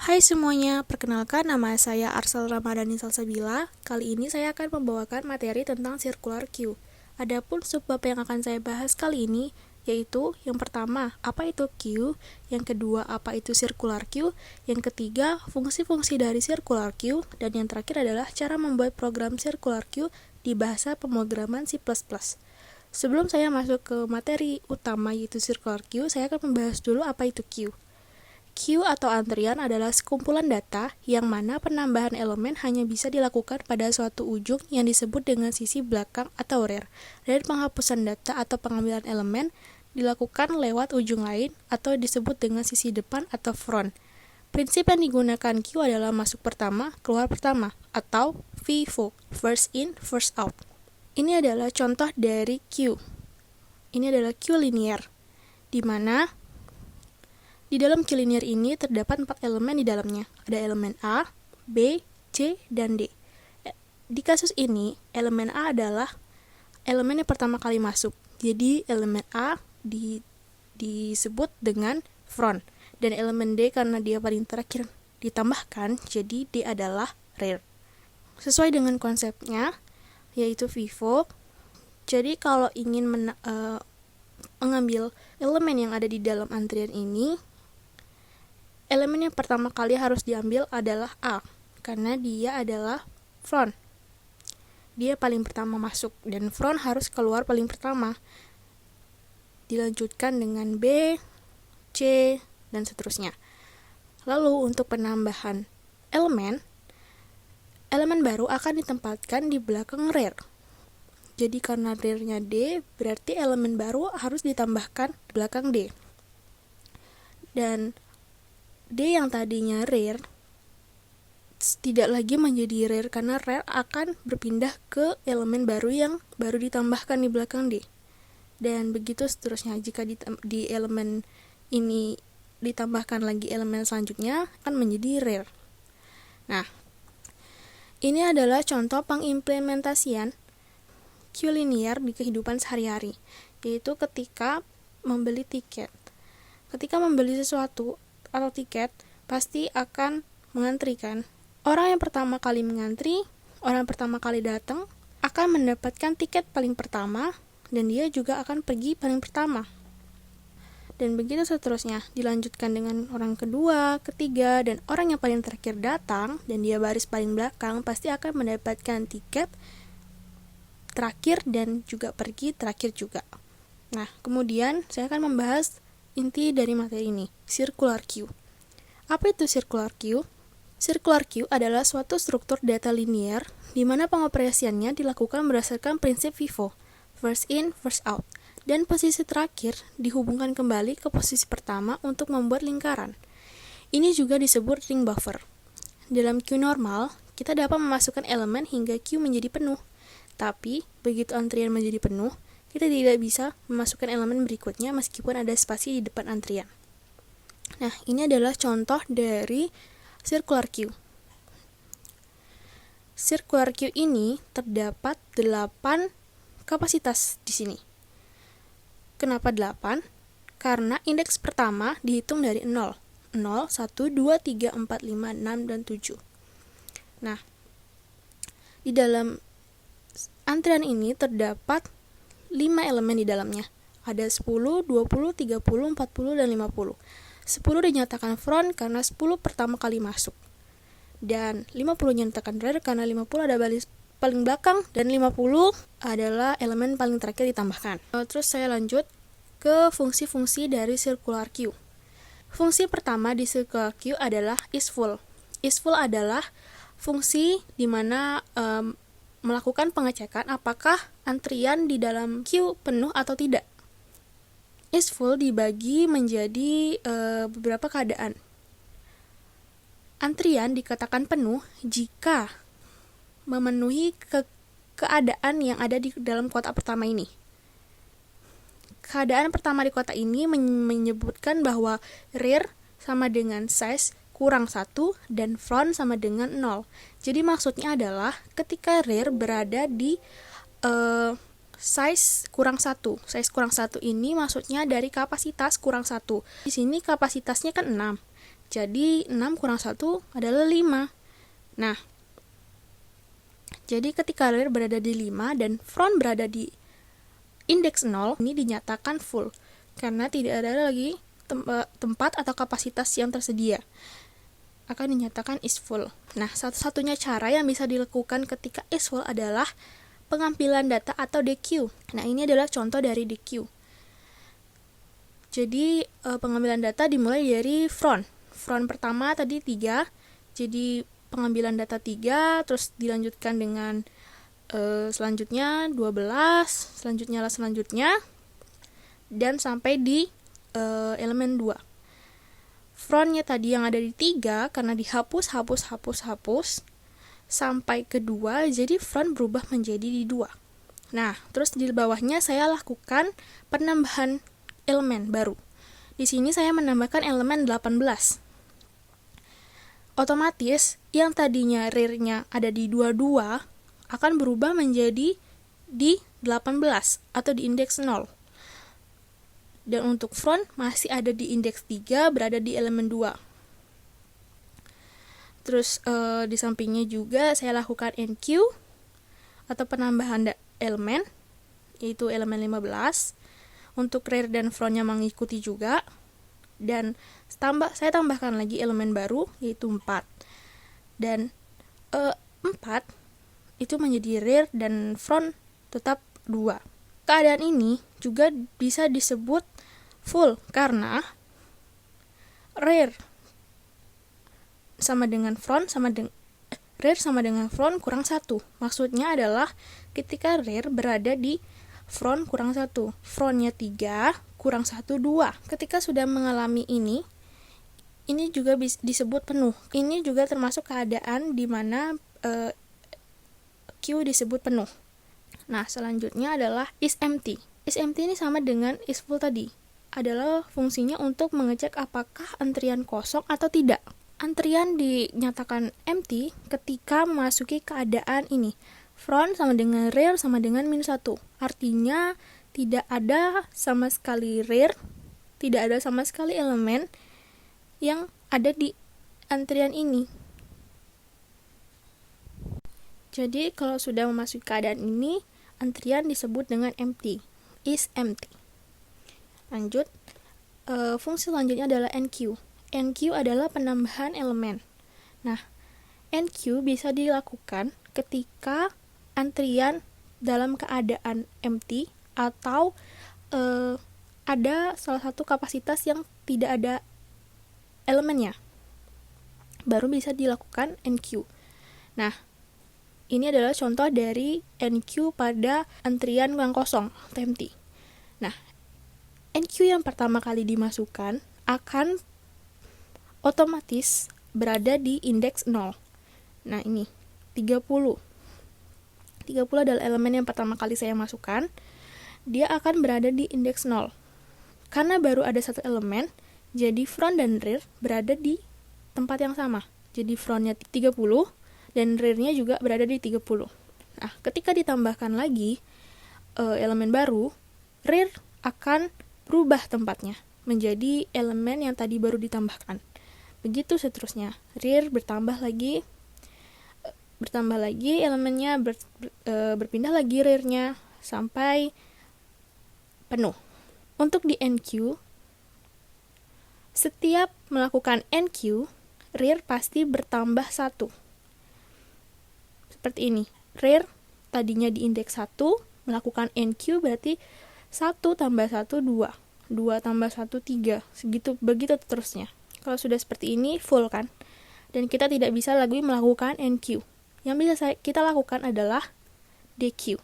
Hai semuanya, perkenalkan nama saya Arsal Ramadhani Salsabila. Kali ini saya akan membawakan materi tentang circular queue. Adapun subbab yang akan saya bahas kali ini yaitu yang pertama, apa itu queue, yang kedua, apa itu circular queue, yang ketiga, fungsi-fungsi dari circular queue, dan yang terakhir adalah cara membuat program circular queue di bahasa pemrograman C++. Sebelum saya masuk ke materi utama yaitu circular queue, saya akan membahas dulu apa itu queue. Queue atau antrian adalah sekumpulan data yang mana penambahan elemen hanya bisa dilakukan pada suatu ujung yang disebut dengan sisi belakang atau rear, dan penghapusan data atau pengambilan elemen dilakukan lewat ujung lain atau disebut dengan sisi depan atau front. Prinsip yang digunakan queue adalah masuk pertama, keluar pertama, atau FIFO, first in, first out. Ini adalah contoh dari queue. Ini adalah queue linear, di mana di dalam queue linear ini terdapat 4 elemen di dalamnya. Ada elemen A, B, C, dan D. Di kasus ini, elemen A adalah elemen yang pertama kali masuk. Jadi, elemen A disebut dengan front. Dan elemen D karena dia paling terakhir ditambahkan, jadi D adalah rear. Sesuai dengan konsepnya, yaitu FIFO. Jadi, kalau ingin mengambil elemen yang ada di dalam antrian ini, elemen yang pertama kali harus diambil adalah A, karena dia adalah front. Dia paling pertama masuk, dan front harus keluar paling pertama. Dilanjutkan dengan B, C, dan seterusnya. Lalu untuk penambahan elemen baru akan ditempatkan di belakang rear. Jadi karena rear-nya D, berarti elemen baru harus ditambahkan di belakang D. Dan D yang tadinya rear tidak lagi menjadi rear karena rear akan berpindah ke elemen baru yang baru ditambahkan di belakang D. Dan begitu seterusnya, jika di elemen ini ditambahkan lagi elemen selanjutnya akan menjadi rear. Nah, ini adalah contoh pengimplementasian queue linear di kehidupan sehari-hari, yaitu ketika membeli tiket. Ketika membeli sesuatu atau tiket, pasti akan mengantrikan. Orang yang pertama kali mengantri, orang pertama kali datang, akan mendapatkan tiket paling pertama, dan dia juga akan pergi paling pertama. Dan begitu seterusnya, dilanjutkan dengan orang kedua, ketiga, dan orang yang paling terakhir datang, dan dia baris paling belakang, pasti akan mendapatkan tiket terakhir dan juga pergi terakhir juga. Nah, kemudian saya akan membahas inti dari materi ini, circular queue. Apa itu circular queue? Circular queue adalah suatu struktur data linear di mana pengoperasiannya dilakukan berdasarkan prinsip FIFO, first in, first out, dan posisi terakhir dihubungkan kembali ke posisi pertama untuk membuat lingkaran. Ini juga disebut ring buffer. Dalam queue normal, kita dapat memasukkan elemen hingga queue menjadi penuh. Tapi, begitu antrian menjadi penuh, kita tidak bisa memasukkan elemen berikutnya meskipun ada spasi di depan antrian. Nah, ini adalah contoh dari circular queue. Circular queue ini terdapat 8 kapasitas di sini. Kenapa 8? Karena indeks pertama dihitung dari 0. 0, 1, 2, 3, 4, 5, 6, dan 7. Nah, di dalam antrian ini terdapat 5 elemen di dalamnya. Ada 10, 20, 30, 40, dan 50. 10 dinyatakan front karena 10 pertama kali masuk. Dan 50 dinyatakan rear karena 50 ada baris paling belakang, dan 50 adalah elemen paling terakhir ditambahkan. Terus saya lanjut ke fungsi-fungsi dari circular queue. Fungsi pertama di circular queue adalah isFull. IsFull adalah fungsi di mana melakukan pengecekan apakah antrian di dalam queue penuh atau tidak. isFull dibagi menjadi beberapa keadaan. Antrian dikatakan penuh jika memenuhi keadaan yang ada di dalam kotak pertama ini. Keadaan pertama di kotak ini menyebutkan bahwa rear sama dengan size kurang 1 dan front sama dengan 0. Jadi maksudnya adalah ketika rear berada di size kurang 1. Size kurang 1 ini maksudnya dari kapasitas kurang 1. Di sini kapasitasnya kan 6. Jadi 6 kurang 1 adalah 5. Nah, jadi ketika rear berada di 5 dan front berada di indeks 0, ini dinyatakan full karena tidak ada lagi tempat atau kapasitas yang tersedia. Akan dinyatakan is full. Nah, satu-satunya cara yang bisa dilakukan ketika is full adalah pengambilan data atau DQ. Nah, ini adalah contoh dari DQ. Jadi, pengambilan data dimulai dari front. Front pertama tadi 3, jadi pengambilan data 3, terus dilanjutkan dengan selanjutnya 12, selanjutnya, dan sampai di elemen 2. Frontnya tadi yang ada di 3, karena dihapus, sampai ke 2, jadi front berubah menjadi di 2. Nah, terus di bawahnya saya lakukan penambahan elemen baru. Di sini saya menambahkan elemen 18. Otomatis, yang tadinya rear-nya ada di 22, akan berubah menjadi di 18, atau di indeks 0. Dan untuk front masih ada di indeks 3, berada di elemen 2. Terus di sampingnya juga saya lakukan NQ atau penambahan elemen, yaitu elemen 15. Untuk rear dan frontnya mengikuti juga. Dan saya tambahkan lagi elemen baru, yaitu 4. Dan 4 itu menjadi rear dan front tetap 2. Keadaan ini juga bisa disebut full karena rear sama dengan front kurang 1. Maksudnya adalah ketika rear berada di front kurang 1. Frontnya 3, kurang 1, 2. Ketika sudah mengalami ini juga disebut penuh. Ini juga termasuk keadaan di mana Q disebut penuh. Nah, selanjutnya adalah is empty. Is empty ini sama dengan is full tadi. Adalah fungsinya untuk mengecek apakah antrian kosong atau tidak. Antrian dinyatakan empty ketika memasuki keadaan ini. Front sama dengan rear sama dengan -1. Artinya tidak ada sama sekali rear, tidak ada sama sekali elemen yang ada di antrian ini. Jadi kalau sudah memasuki keadaan ini, antrian disebut dengan empty, is empty. Lanjut, fungsi selanjutnya adalah NQ. NQ adalah penambahan elemen. Nah, NQ bisa dilakukan ketika antrian dalam keadaan empty atau ada salah satu kapasitas yang tidak ada elemennya. Baru bisa dilakukan NQ. Nah, ini adalah contoh dari NQ pada antrian yang kosong, empty. Nah, NQ yang pertama kali dimasukkan akan otomatis berada di indeks 0. Nah, ini 30. 30 adalah elemen yang pertama kali saya masukkan. Dia akan berada di indeks 0. Karena baru ada satu elemen, jadi front dan rear berada di tempat yang sama. Jadi frontnya 30 dan rear-nya juga berada di 30. Nah, ketika ditambahkan lagi elemen baru, rear akan berubah tempatnya menjadi elemen yang tadi baru ditambahkan. Begitu seterusnya. Rear bertambah lagi elemennya, berpindah lagi rear-nya sampai penuh. Untuk di NQ, setiap melakukan NQ, rear pasti bertambah 1. Seperti ini. Rear tadinya di indeks 1, melakukan NQ berarti 1 tambah 1, 2. 2 tambah 1, 3. Begitu terusnya. Kalau sudah seperti ini, full kan? Dan kita tidak bisa lagi melakukan NQ. Yang bisa kita lakukan adalah DQ.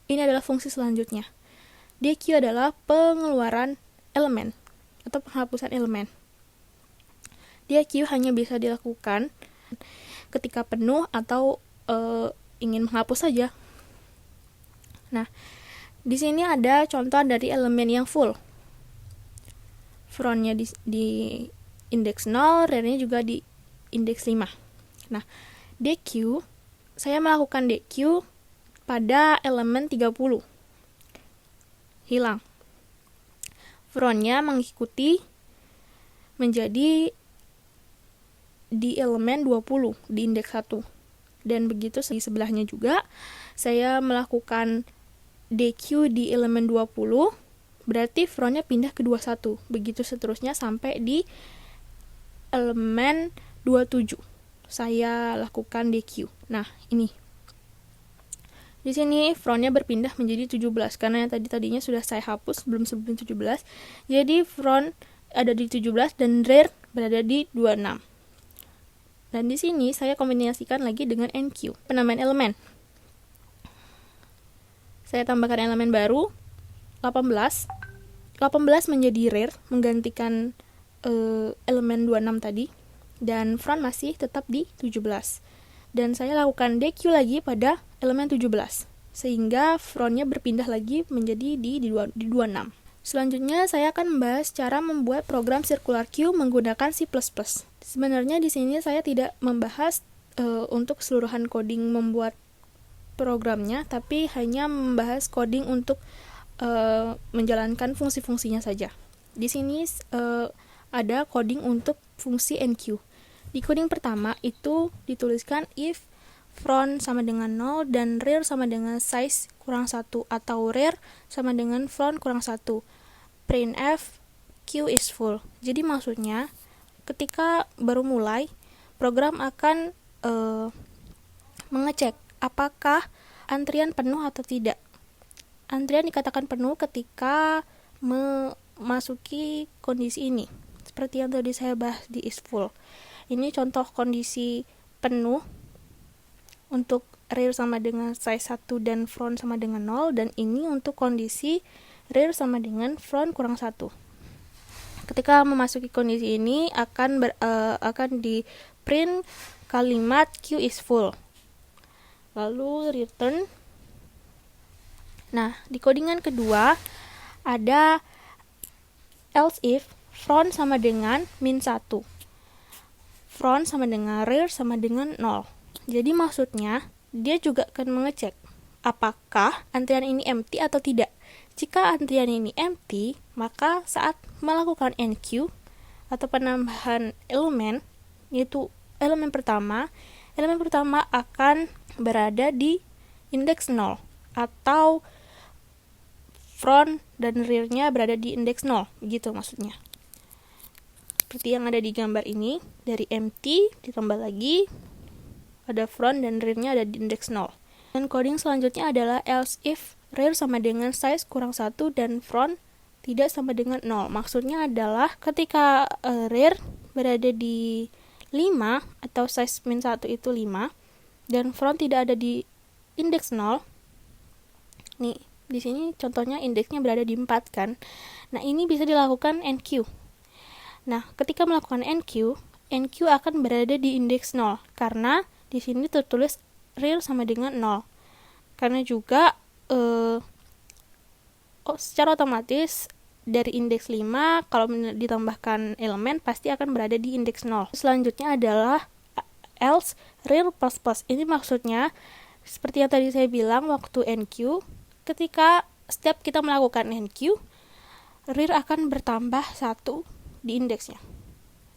Ini adalah fungsi selanjutnya. DQ adalah pengeluaran elemen atau penghapusan elemen. DQ hanya bisa dilakukan ketika penuh atau ingin menghapus saja. Nah, di sini ada contoh dari elemen yang full. Frontnya di indeks 0, rear-nya juga di indeks 5. Nah, DQ, saya melakukan DQ pada elemen 30. Hilang. Frontnya mengikuti menjadi di elemen 20 di indeks 1. Dan begitu di sebelahnya juga saya melakukan DQ di elemen 20, berarti frontnya pindah ke 21. Begitu seterusnya sampai di elemen 27. Saya lakukan DQ. Nah, ini. Di sini frontnya berpindah menjadi 17 karena yang tadinya sudah saya hapus sebelum 17. Jadi front ada di 17 dan rear berada di 26. Dan di sini saya kombinasikan lagi dengan NQ, penambahan elemen. Saya tambahkan elemen baru 18. 18 menjadi rear menggantikan elemen 26 tadi, dan front masih tetap di 17. Dan saya lakukan DQ lagi pada elemen 17, sehingga frontnya berpindah lagi menjadi di 26. Selanjutnya saya akan membahas cara membuat program circular queue menggunakan C++. Sebenarnya di sini saya tidak membahas untuk keseluruhan coding membuat programnya, tapi hanya membahas coding untuk menjalankan fungsi-fungsinya saja. Di sini ada coding untuk fungsi NQ. Di coding pertama itu dituliskan if front sama dengan 0 dan rear sama dengan size kurang 1 atau rear sama dengan front kurang 1. Printf queue is full. Jadi maksudnya ketika baru mulai, program akan mengecek apakah antrian penuh atau tidak. Antrian dikatakan penuh ketika memasuki kondisi ini. Seperti yang tadi saya bahas di is full. Ini contoh kondisi penuh untuk rear sama dengan size 1 dan front sama dengan 0, dan ini untuk kondisi rear sama dengan front kurang 1. Ketika memasuki kondisi ini akan di print kalimat queue is full. Lalu return. Nah, di codingan kedua ada else if front sama dengan min 1. Front sama dengan rear sama dengan 0. Jadi maksudnya dia juga akan mengecek apakah antrian ini empty atau tidak. Jika antrian ini empty, maka saat melakukan NQ atau penambahan elemen, yaitu elemen pertama akan berada di indeks 0 atau front dan rear-nya berada di indeks 0, begitu maksudnya. Seperti yang ada di gambar ini, dari empty ditambah lagi ada front dan rear-nya ada di indeks 0. Dan coding selanjutnya adalah else if rear sama dengan size kurang 1 dan front tidak sama dengan 0. Maksudnya adalah ketika rear berada di 5 atau size min 1 itu 5 dan front tidak ada di indeks 0. Nih, di sini contohnya indeksnya berada di 4 kan. Nah, ini bisa dilakukan NQ. Nah, ketika melakukan NQ akan berada di indeks 0 karena di sini tertulis rear sama dengan 0. Karena juga secara otomatis dari indeks 5 kalau ditambahkan elemen pasti akan berada di indeks 0. Selanjutnya adalah else rear plus plus. Ini maksudnya seperti yang tadi saya bilang waktu NQ, ketika setiap kita melakukan NQ, rear akan bertambah 1 di indeksnya.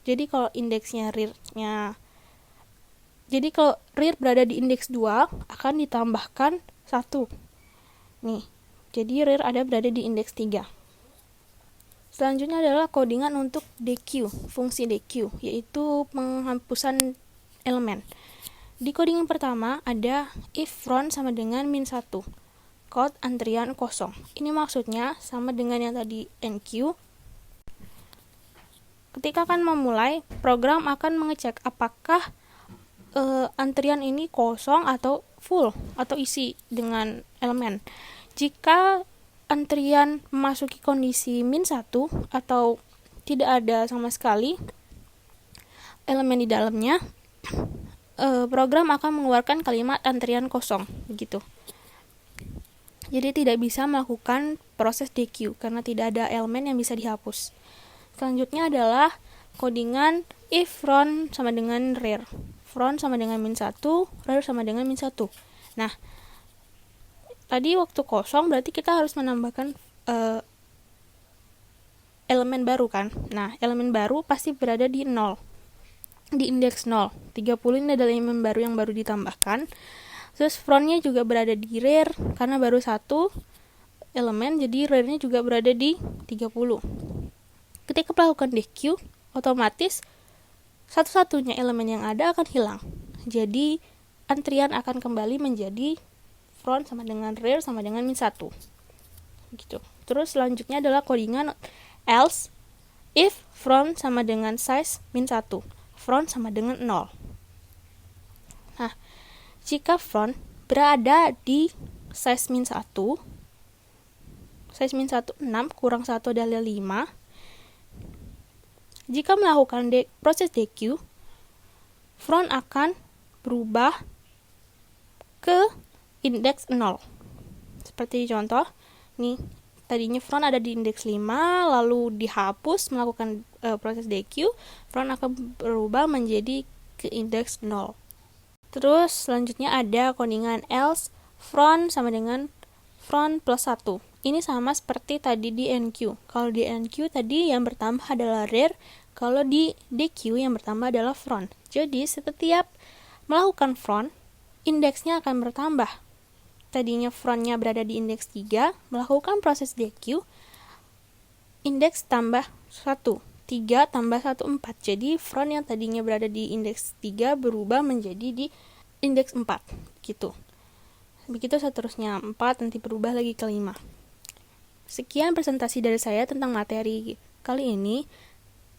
Jadi kalau rear berada di indeks 2 akan ditambahkan 1. Nih, jadi rear berada di indeks 3. Selanjutnya adalah codingan untuk DQ, fungsi DQ, yaitu penghapusan elemen. Di codingan pertama ada if front sama dengan min 1, code antrian kosong. Ini maksudnya sama dengan yang tadi NQ. Ketika akan memulai, program akan mengecek apakah antrian ini kosong atau full atau isi dengan elemen. Jika antrian memasuki kondisi min 1 atau tidak ada sama sekali elemen di dalamnya, program akan mengeluarkan kalimat antrian kosong begitu. Jadi tidak bisa melakukan proses DQ karena tidak ada elemen yang bisa dihapus. Selanjutnya adalah codingan if front sama dengan rear. Front sama dengan min 1, rear sama dengan min 1. Nah, tadi waktu kosong berarti kita harus menambahkan elemen baru kan. Nah, elemen baru pasti berada di 0. di indeks 0. 30 ini adalah elemen baru yang baru ditambahkan. Terus frontnya juga berada di rear karena baru satu elemen, jadi rear-nya juga berada di 30. Ketika melakukan DQ, otomatis satu-satunya elemen yang ada akan hilang. Jadi antrian akan kembali menjadi front sama dengan rear sama dengan min 1. Gitu. Terus selanjutnya adalah codingan else if front sama dengan size min 1. Front sama dengan 0. Nah, jika front berada di size min 1, size min 1 6, kurang 1 adalah 5. Jika melakukan proses DQ, front akan berubah ke indeks 0. Seperti contoh, nih, tadinya front ada di indeks 5, lalu dihapus melakukan proses DQ, front akan berubah menjadi ke indeks 0. Terus selanjutnya ada codingan else front sama dengan front plus 1. Ini sama seperti tadi di NQ. Kalau di NQ tadi yang bertambah adalah rear, kalau di DQ yang bertambah adalah front. Jadi setiap melakukan front, indeksnya akan bertambah. Tadinya frontnya berada di indeks 3, melakukan proses DQ, indeks tambah 1. 3 tambah 1, 4. Jadi front yang tadinya berada di indeks 3 berubah menjadi di indeks 4. Gitu. Begitu seterusnya, 4 nanti berubah lagi ke 5. Sekian presentasi dari saya tentang materi kali ini.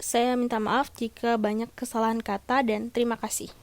Saya minta maaf jika banyak kesalahan kata dan terima kasih.